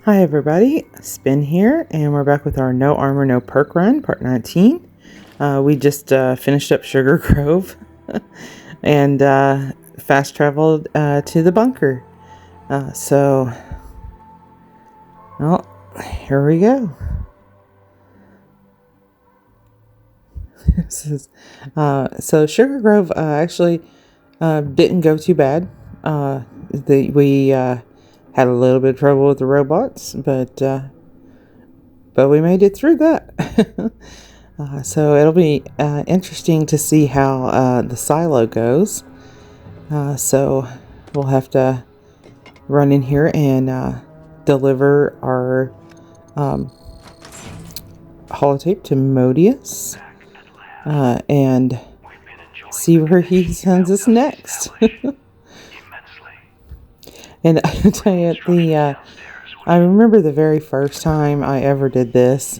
Hi everybody, Spin here, and we're back with our No Armor, No Perk run, part 19. We just finished up Sugar Grove and fast traveled to the bunker. Well, here we go. So Sugar Grove actually didn't go too bad. We had a little bit of trouble with the robots, but we made it through that. So it'll be interesting to see how the silo goes. So we'll have to run in here and deliver our holotape to Modius and see where he sends us next. And I tell you, I remember the very first time I ever did this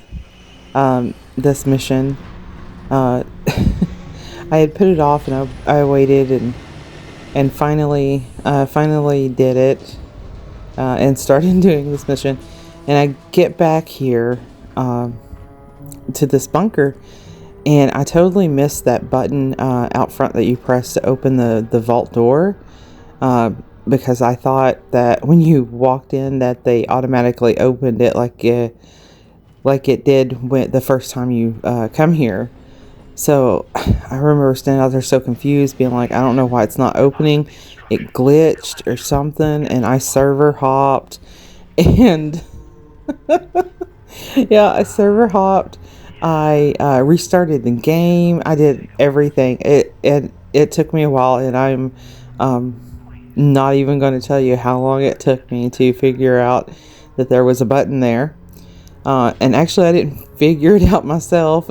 mission. I had put it off, and I waited and finally did it and started doing this mission. And I get back here to this bunker, and I totally missed that button out front that you press to open the vault door. Because I thought that when you walked in that they automatically opened it like it did when the first time you come here. So I remember standing out there so confused, being like, I don't know why it's not opening. It glitched or something, and I server hopped, and yeah, I server hopped. I restarted the game. I did everything. It took me a while, and I'm not even going to tell you how long it took me to figure out that there was a button there. And actually, I didn't figure it out myself.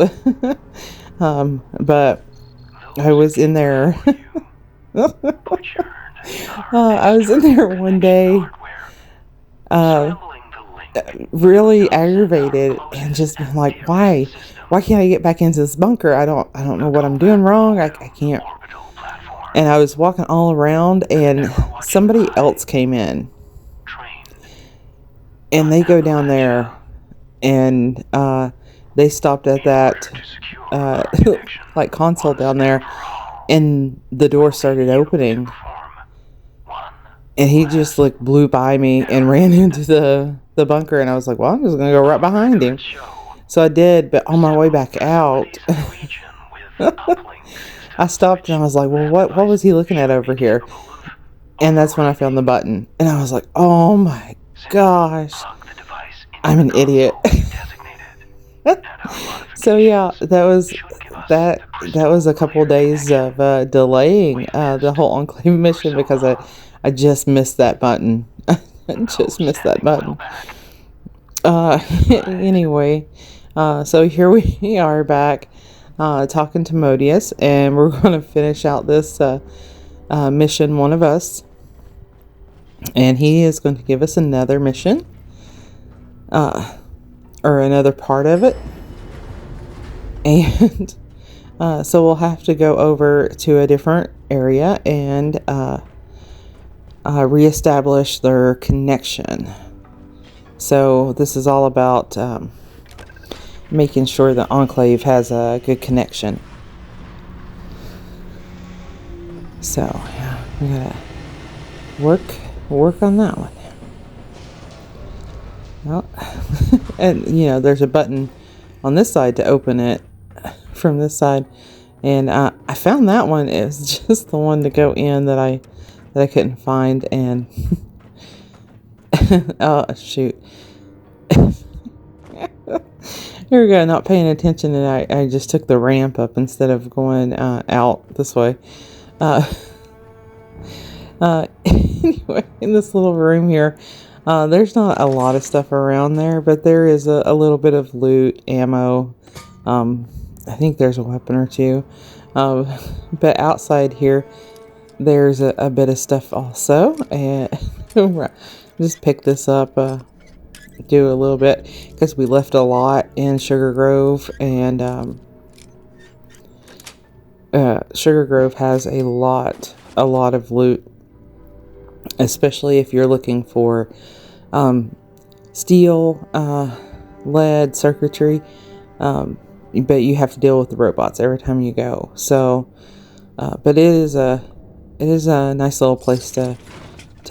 But I was in there. I was in there one day, really aggravated, and just been like, why can't I get back into this bunker? I don't know what I'm doing wrong. I can't. And I was walking all around, and somebody else came in, and they go down there, and they stopped at that like console down there, and the door started opening, and he just like blew by me and ran into the bunker, and I was like, well, I'm just gonna go right behind him. So I did, but on my way back out I stopped and I was like, well, what was he looking at over here? And that's when I found the button, and I was like, oh my gosh, I'm an idiot. So yeah, that was a couple days of delaying the whole Enclave mission because I just missed that button. I just missed that button. Anyway, so here we are back talking to Modius, and we're going to finish out this mission, one of us, and he is going to give us another mission or another part of it. And so we'll have to go over to a different area and reestablish their connection. So this is all about making sure the Enclave has a good connection. So yeah, we gotta work on that one. Well, and there's a button on this side to open it from this side, and I found that one. It was just the one to go in that I couldn't find, and oh shoot. Here we go, not paying attention, and I just took the ramp up instead of going out this way. Anyway, in this little room here, there's not a lot of stuff around there, but there is a little bit of loot, ammo. I think there's a weapon or two. But outside here, there's a bit of stuff also. And just pick this up, do a little bit, because we left a lot in Sugar Grove, and Sugar Grove has a lot of loot, especially if you're looking for steel, lead, circuitry, but you have to deal with the robots every time you go. So, but it is a nice little place to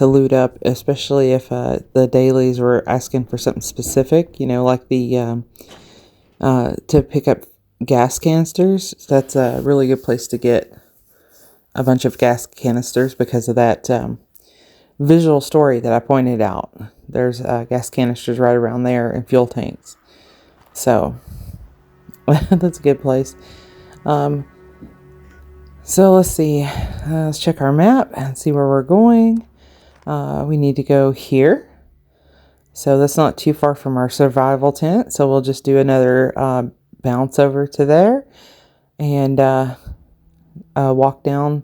loot up, especially if the dailies were asking for something specific, like the to pick up gas canisters. That's a really good place to get a bunch of gas canisters because of that visual story that I pointed out. There's gas canisters right around there and fuel tanks. So that's a good place. So let's see. Let's check our map and see where we're going. We need to go here. So that's not too far from our survival tent. So we'll just do another bounce over to there and walk down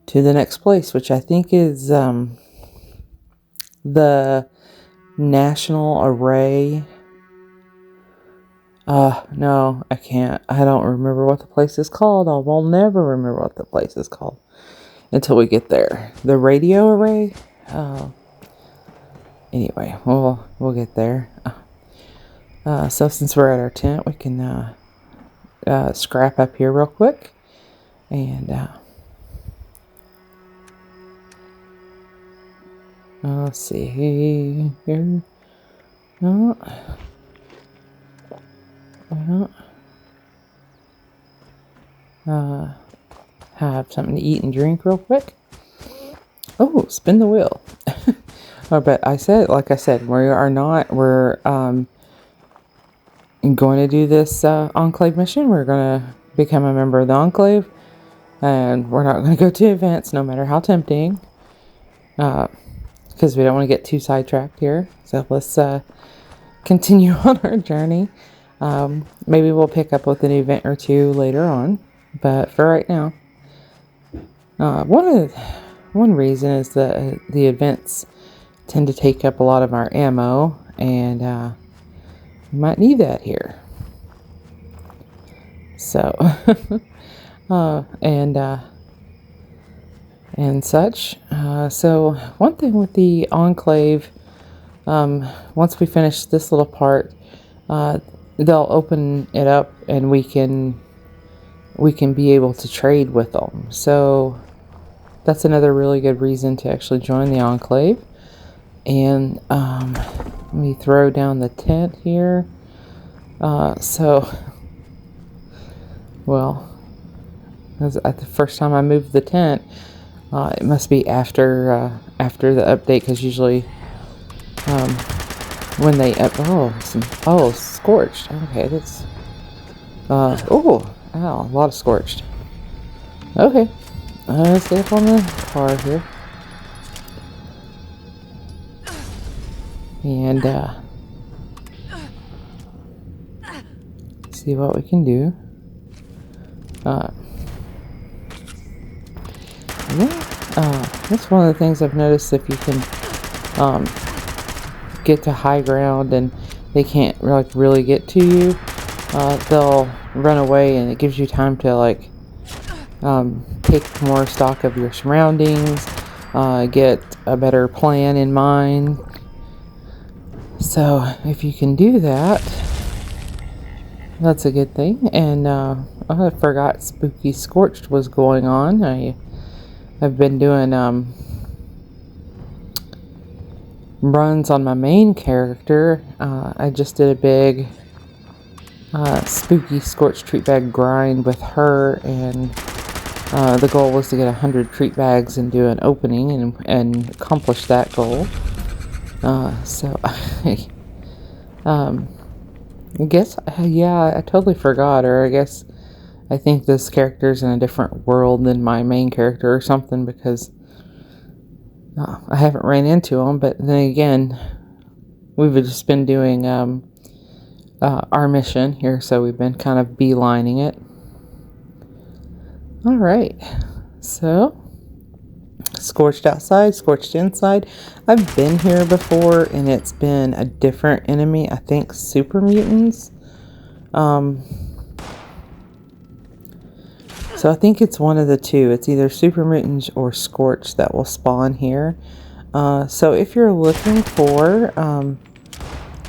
to the next place, which I think is the National Array. No, I can't. I don't remember what the place is called. I will never remember what the place is called until we get there. The radio array? Anyway, we'll get there. So since we're at our tent, we can scrap up here real quick. And let's see here. Have something to eat and drink real quick. Oh, spin the wheel. Oh, but like I said, we're going to do this Enclave mission. We're going to become a member of the Enclave, and we're not going to go to events, no matter how tempting, because we don't want to get too sidetracked here. So let's continue on our journey. Maybe we'll pick up with an event or two later on, but for right now, one reason is that the events tend to take up a lot of our ammo, and we might need that here. So, and such. So one thing with the Enclave, once we finish this little part, they'll open it up and we can be able to trade with them. So that's another really good reason to actually join the Enclave. And let me throw down the tent here. Well, at the first time I moved the tent, it must be after the update, because usually when they scorched. Okay, that's a lot of scorched. Okay, let's get up on the car here. And see what we can do. That's one of the things I've noticed. If you can get to high ground and they can't really get to you, they'll run away, and it gives you time to take more stock of your surroundings, get a better plan in mind. So if you can do that, that's a good thing. And I forgot Spooky Scorched was going on. I've been doing runs on my main character. I just did a big Spooky Scorched treat bag grind with her, and the goal was to get 100 treat bags and do an opening and accomplish that goal. So I guess, I totally forgot, or I think this character's in a different world than my main character or something, because I haven't ran into him. But then again, we've just been doing our mission here, so we've been kind of beelining it. Alright, so scorched outside, scorched inside. I've been here before, and it's been a different enemy. I think super mutants. So I think it's one of the two. It's either super mutants or scorched that will spawn here. So if you're looking for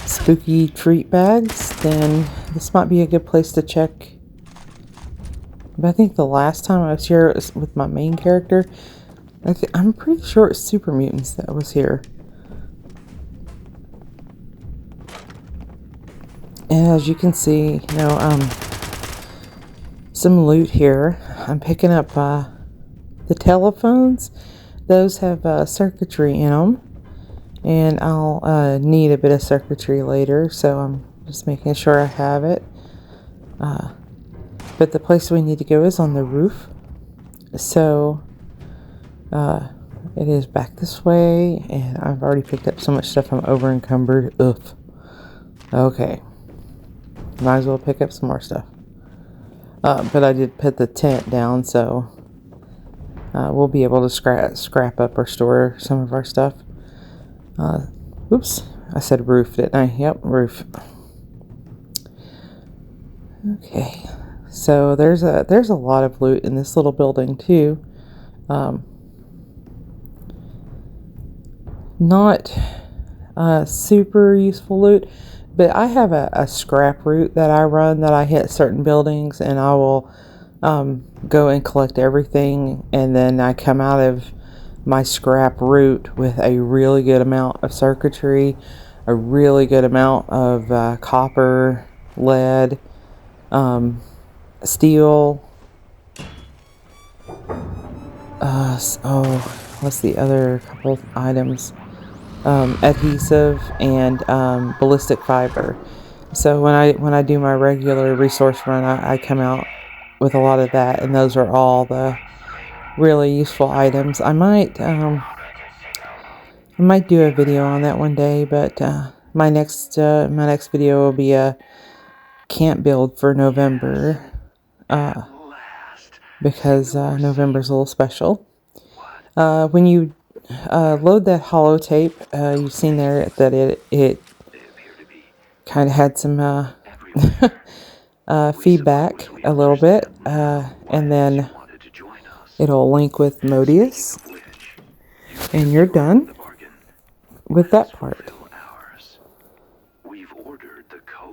spooky treat bags, then this might be a good place to check. But I think the last time I was here it was with my main character. I'm pretty sure it's Super Mutants that was here. And as you can see, you know, some loot here. I'm picking up the telephones. Those have circuitry in them. And I'll need a bit of circuitry later, so I'm just making sure I have it. But the place we need to go is on the roof. So it is back this way, and I've already picked up so much stuff I'm over encumbered. Ugh. Okay. Might as well pick up some more stuff. But I did put the tent down, so we'll be able to scrap up or store some of our stuff. Oops, I said roof, didn't I? Yep, roof. Okay, so there's a lot of loot in this little building too. Not super useful loot, but I have a scrap route that I run that I hit certain buildings, and I will go and collect everything, and then I come out of my scrap route with a really good amount of circuitry, a really good amount of copper, lead, steel. What's the other couple items? Adhesive and ballistic fiber. So when I do my regular resource run, I come out with a lot of that, and those are all the really useful items. I might do a video on that one day, but my next video will be a camp build for November, because November's a little special. When you load that holotape, you've seen there that it kind of had some feedback a little bit, and then it'll link with Modius, and you're done with that part.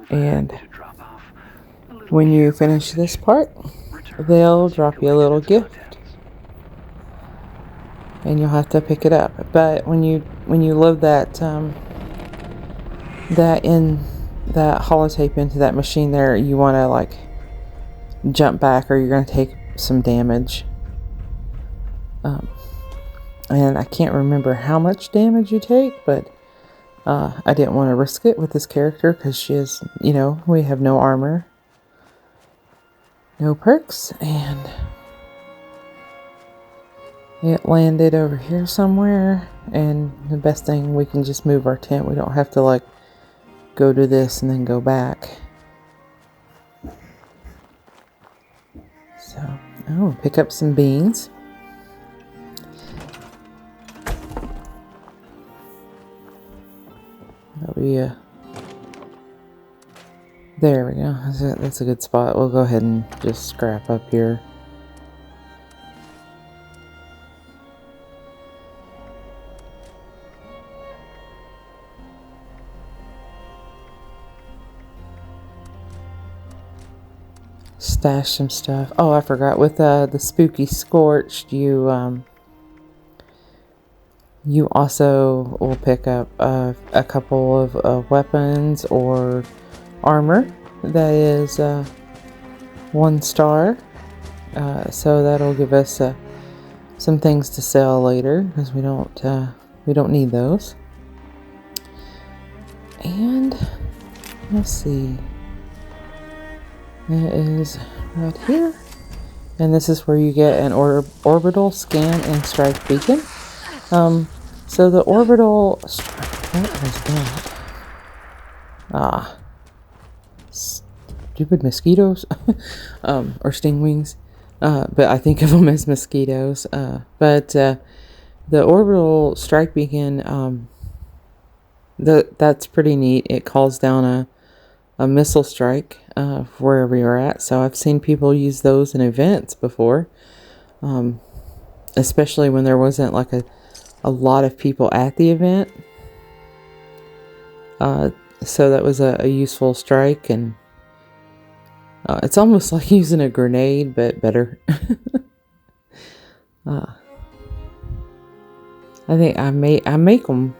And when you finish this part, they'll drop you a little gift, and you'll have to pick it up. But when you load that holotape into that machine there, you want to like jump back, or you're going to take some damage. And I can't remember how much damage you take, but I didn't want to risk it with this character because she is, you know, we have no armor, no perks, and it landed over here somewhere. And the best thing, we can just move our tent. We don't have to like go to this and then go back. So I'll pick up some beans. That'll be there we go. That's a good spot. We'll go ahead and just scrap up here. Stash some stuff. Oh, I forgot. With the spooky scorched, you also will pick up a couple of weapons or armor that is 1 star. So that'll give us some things to sell later, because we don't need those. And let's see. It is right here, and this is where you get an orbital scan and strike beacon. So the orbital, what was that? Stupid mosquitoes, or stingwings, but I think of them as mosquitoes. But the orbital strike beacon, that's pretty neat. It calls down a missile strike wherever you're at. So I've seen people use those in events before, especially when there wasn't like a lot of people at the event. So that was a useful strike, and it's almost like using a grenade, but better. I think I make them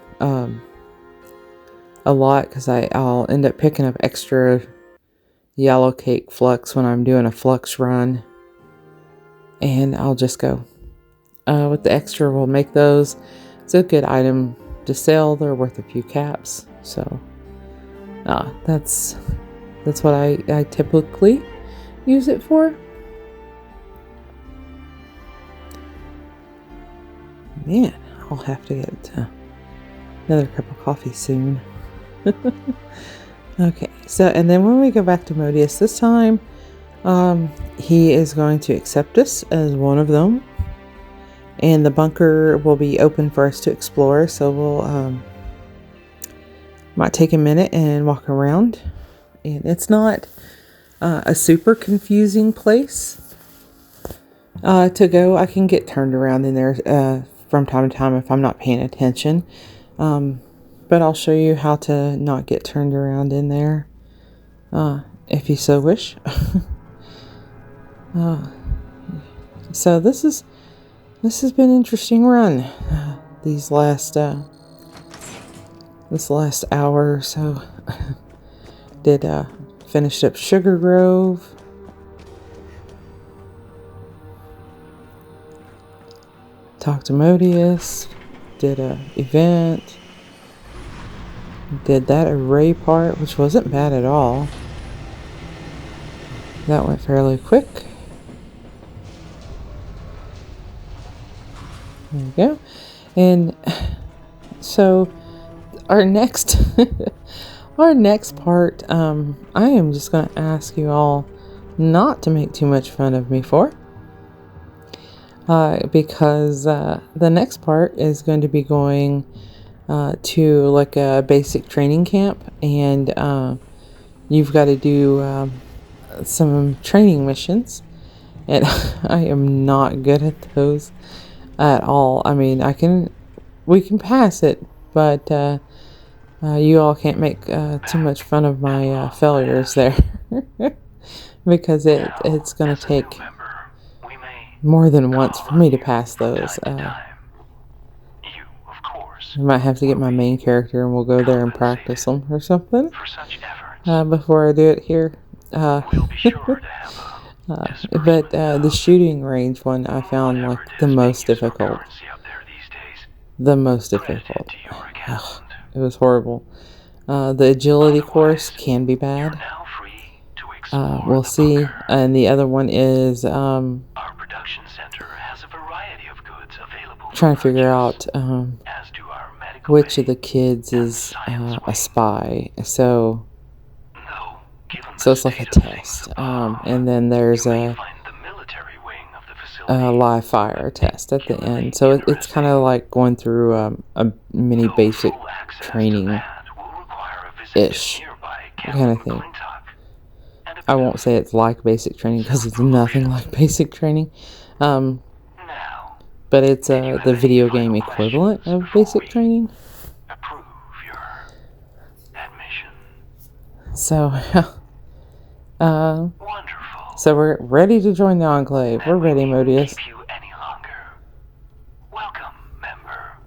a lot because I'll end up picking up extra yellow cake flux when I'm doing a flux run, and I'll just go with the extra. We'll make those. It's a good item to sell. They're worth a few caps, so that's what I typically use it for. Man, I'll have to get another cup of coffee soon. Okay, so and then when we go back to Modius this time, he is going to accept us as one of them, and the bunker will be open for us to explore. So we'll might take a minute and walk around, and it's not a super confusing place to go. I can get turned around in there from time to time if I'm not paying attention. But I'll show you how to not get turned around in there, if you so wish. So this has been an interesting run. This last hour or so. Did finished up Sugar Grove. Talked to Modius. Did a event. Did that array part, which wasn't bad at all. That went fairly quick. There we go. And so our next part, I am just going to ask you all not to make too much fun of me for. Because the next part is going to be going to like a basic training camp, and you've got to do some training missions, and I am not good at those at all. I mean, we can pass it, but you all can't make too much fun of my failures there. Because it's going to take more than once for me to pass those. I might have to get my main character and we'll go there and practice them or something before I do it here. But the shooting range one I found like the most difficult. Ugh, it was horrible. The agility course can be bad. We'll see. And the other one is trying to figure out which of the kids is a spy. So it's like a test. And then there's a live fire test at the end. So it's kind of like going through a mini basic training-ish kind of thing. I won't say it's like basic training because it's nothing like basic training. But it's the video game equivalent of basic training. So, so we're ready to join the Enclave. We're ready, Modius. Welcome, member,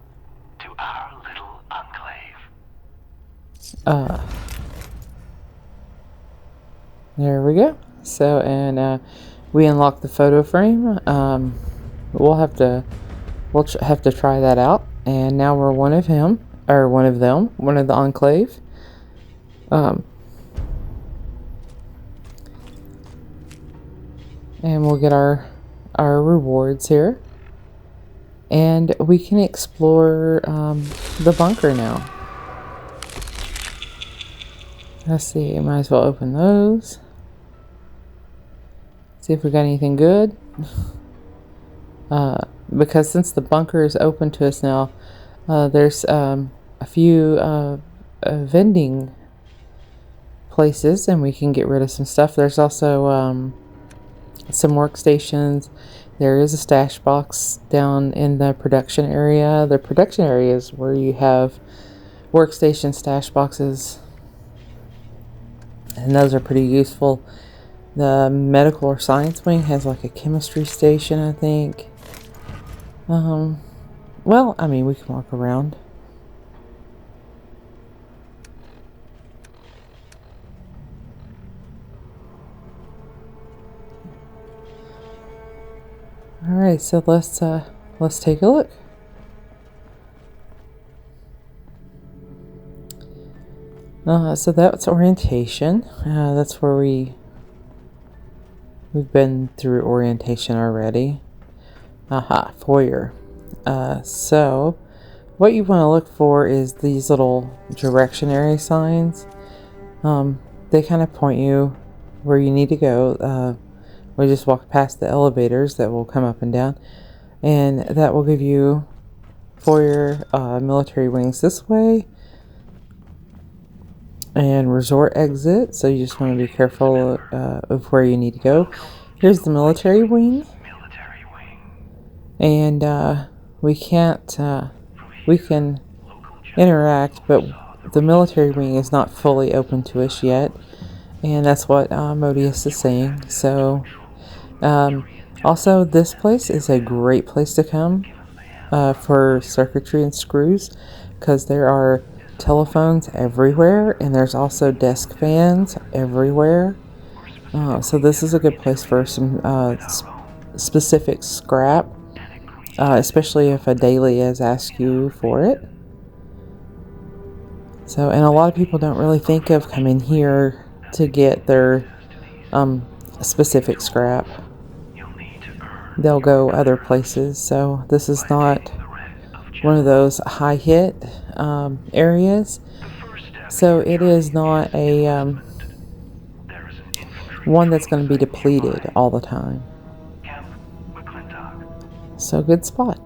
to our little Enclave. There we go. So, and we unlock the photo frame. We'll have to try that out. And now we're one of the Enclave. And we'll get our rewards here. And we can explore the bunker now. Let's see, might as well open those. See if we got anything good. Because since the bunker is open to us now, there's a few vending places, and we can get rid of some stuff. There's also some workstations. There is a stash box down in the production area. The production area is where you have workstation stash boxes, and those are pretty useful. The medical or science wing has like a chemistry station, I think. Well, I mean, we can walk around. All right, so let's take a look. So that's orientation. That's where we've been through orientation already. Aha, foyer. So what you want to look for is these little directionary signs. They kind of point you where you need to go. We just walk past the elevators that will come up and down, and that will give you foyer, military wings this way, and resort exit. So you just want to be careful of where you need to go. Here's the military wing, and we can interact, but the military wing is not fully open to us yet, and that's what Modius is saying. So also, this place is a great place to come for circuitry and screws, because there are telephones everywhere, and there's also desk fans everywhere. So this is a good place for some specific scrap, especially if a daily has asked you for it. So, and a lot of people don't really think of coming here to get their specific scrap. They'll go other places. So this is not one of those high hit areas. So it is not a one that's going to be depleted all the time. So good spot.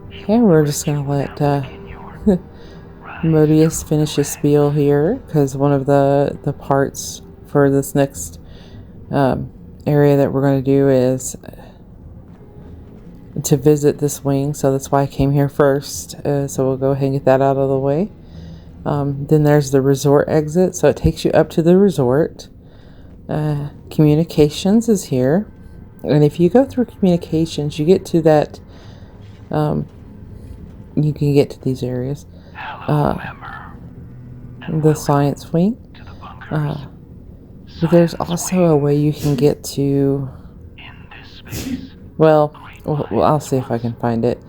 Okay, we're just going to let Modius finish his spiel here, because one of the parts for this next area that we're going to do is to visit this wing. So that's why I came here first. So we'll go ahead and get that out of the way. Then there's the resort exit. So it takes you up to the resort. Communications is here. And if you go through communications, you get to that... you can get to these areas. The science wing. But there's also a way you can get to... Well, I'll see if I can find it.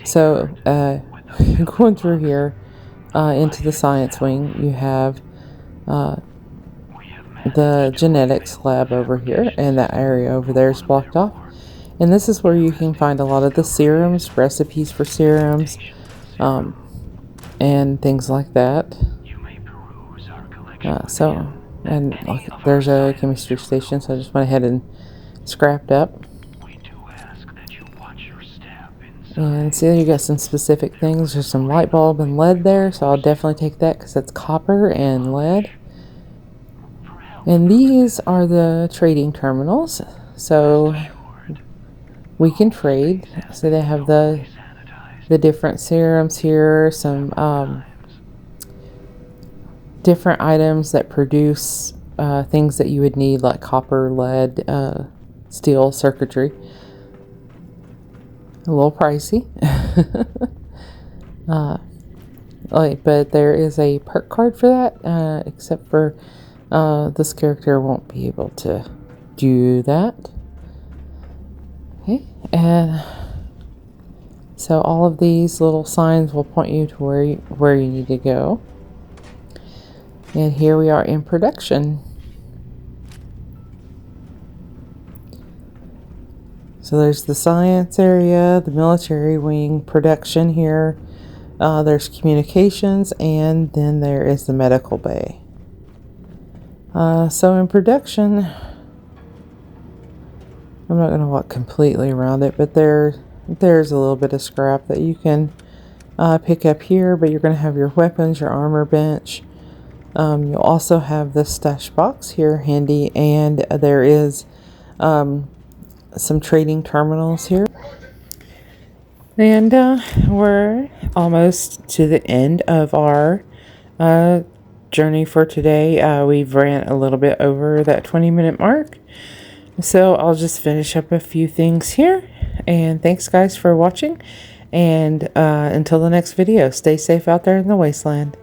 So, going through here into the science wing, you have the genetics lab over here, and that area over there is blocked off. And this is where you can find a lot of the serums, recipes for serums, and things like that. And look, there's a chemistry station, so I just went ahead and scrapped up. And see, you got some specific things. There's some light bulb and lead there, so I'll definitely take that because that's copper and lead. And these are the trading terminals, so we can trade. So they have the different serums here, some different items that produce things that you would need, like copper, lead, steel, circuitry. A little pricey. But there is a perk card for that, except for this character won't be able to do that. Okay, and so all of these little signs will point you to where you need to go. And here we are in production. So there's the science area, the military wing, production here. There's communications, and then there is the medical bay. So in production, I'm not going to walk completely around it, but there's a little bit of scrap that you can pick up here, but you're going to have your weapons, your armor bench. You'll also have this stash box here handy, and there is some trading terminals here. And we're almost to the end of our journey for today. We've ran a little bit over that 20-minute mark. So I'll just finish up a few things here. And thanks, guys, for watching. And until the next video, stay safe out there in the wasteland.